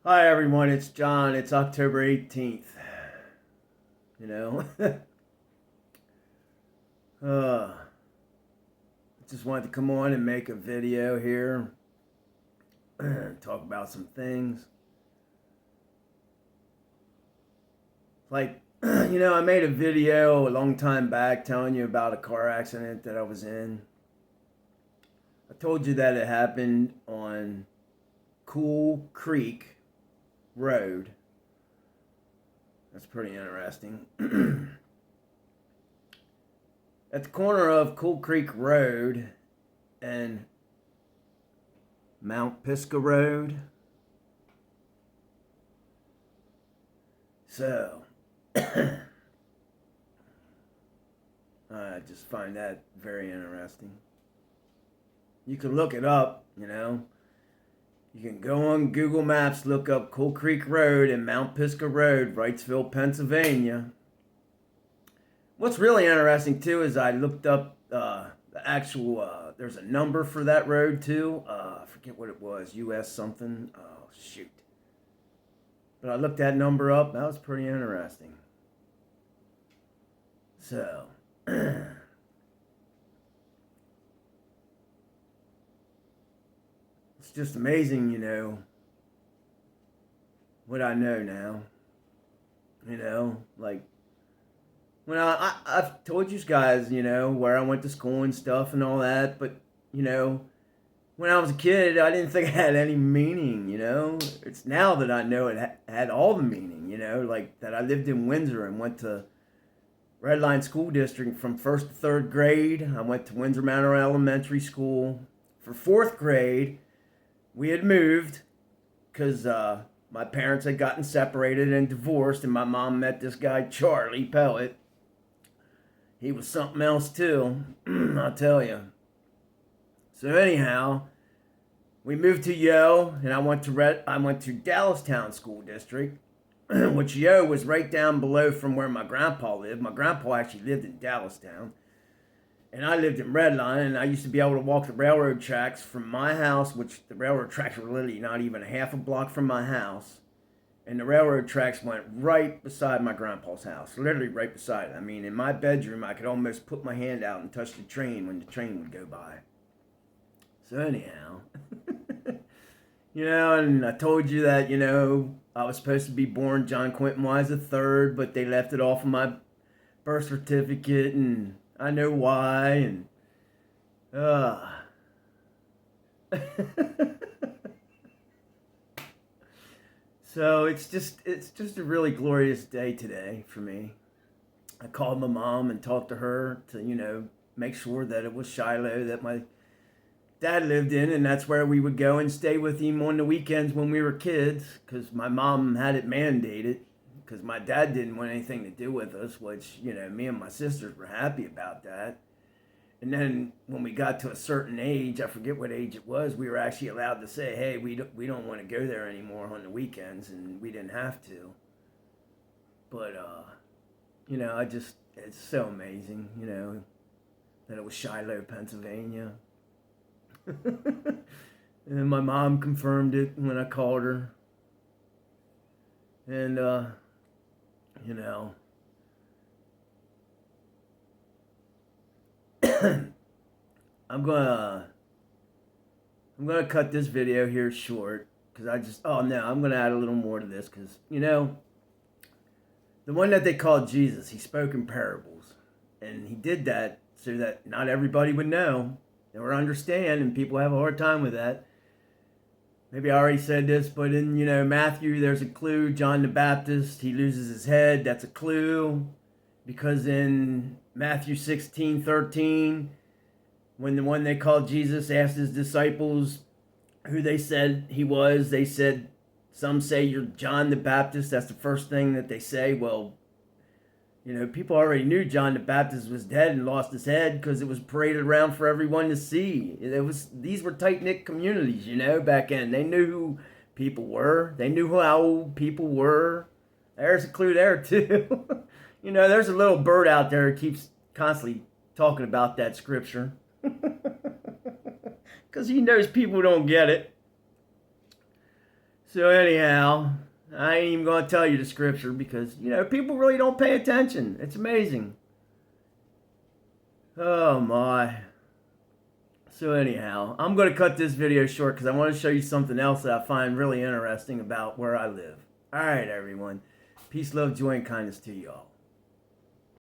Hi everyone, it's John. It's October 18th. You know, uh, just wanted to come on and make a video here, talk about some things. I made a video a long time back telling you about a car accident that I was in. I told you that it happened on Cool Creek Road. That's pretty interesting. At the corner of Cool Creek Road and Mount Pisgah Road. So, I just find that very interesting. You can look it up, You can go on Google Maps, look up Cool Creek Road and Mount Pisgah Road, Wrightsville, Pennsylvania. What's really interesting too is I looked up the actual, there's a number for that road too. I forget what it was, US something. Oh, shoot. But I looked that number up. That was pretty interesting. So, it's just amazing, what I know now. Like, when I've told you guys, where I went to school and stuff and all that, but, when I was a kid, I didn't think it had any meaning, It's now that I know it had all the meaning, like that I lived in Windsor and went to Red Line School District from 1st to 3rd grade. I went to Windsor Manor Elementary School. For 4th grade, we had moved because my parents had gotten separated and divorced, and my mom met this guy, Charlie Pellet. He was something else too, I'll tell you. So anyhow, we moved to Yo, and I went to Dallastown School District, which Yo was right down below from where my grandpa lived. My grandpa actually lived in Dallastown, and I lived in Red Line, and I used to be able to walk the railroad tracks from my house, which the railroad tracks were literally not even a half a block from my house, and the railroad tracks went right beside my grandpa's house, literally right beside it. I mean, in my bedroom, I could almost put my hand out and touch the train when the train would go by. So anyhow, and I told you that, I was supposed to be born John Quentin Wise III, but they left it off of my birth certificate, and I know why, and, So it's just a really glorious day today for me. I called my mom and talked to her to, make sure that it was Shiloh that my dad lived in, and that's where we would go and stay with him on the weekends when we were kids, because my mom had it mandated, because my dad didn't want anything to do with us, which, me and my sisters were happy about that. And then when we got to a certain age, I forget what age it was, we were actually allowed to say, hey, we don't want to go there anymore on the weekends, and we didn't have to. But, it's so amazing, that it was Shiloh, Pennsylvania. And my mom confirmed it when I called her. And, I'm gonna cut this video here short because I'm gonna add a little more to this because, the one that they called Jesus, he spoke in parables. And he did that so that not everybody would know or understand, and people have a hard time with that. Maybe I already said this, but in, Matthew, there's a clue. John the Baptist, he loses his head. That's a clue. Because in Matthew 16:13, when the one they called Jesus asked his disciples who they said he was, they said, some say you're John the Baptist. That's the first thing that they say. Well, people already knew John the Baptist was dead and lost his head because it was paraded around for everyone to see. These were tight-knit communities, back then. They knew who people were. They knew how old people were. There's a clue there, too. There's a little bird out there that keeps constantly talking about that scripture. Because he knows people don't get it. So anyhow, I ain't even going to tell you the scripture because, you know, people really don't pay attention. It's amazing. Oh my. So anyhow, I'm going to cut this video short because I want to show you something else that I find really interesting about where I live. All right, everyone. Peace, love, joy, and kindness to you all.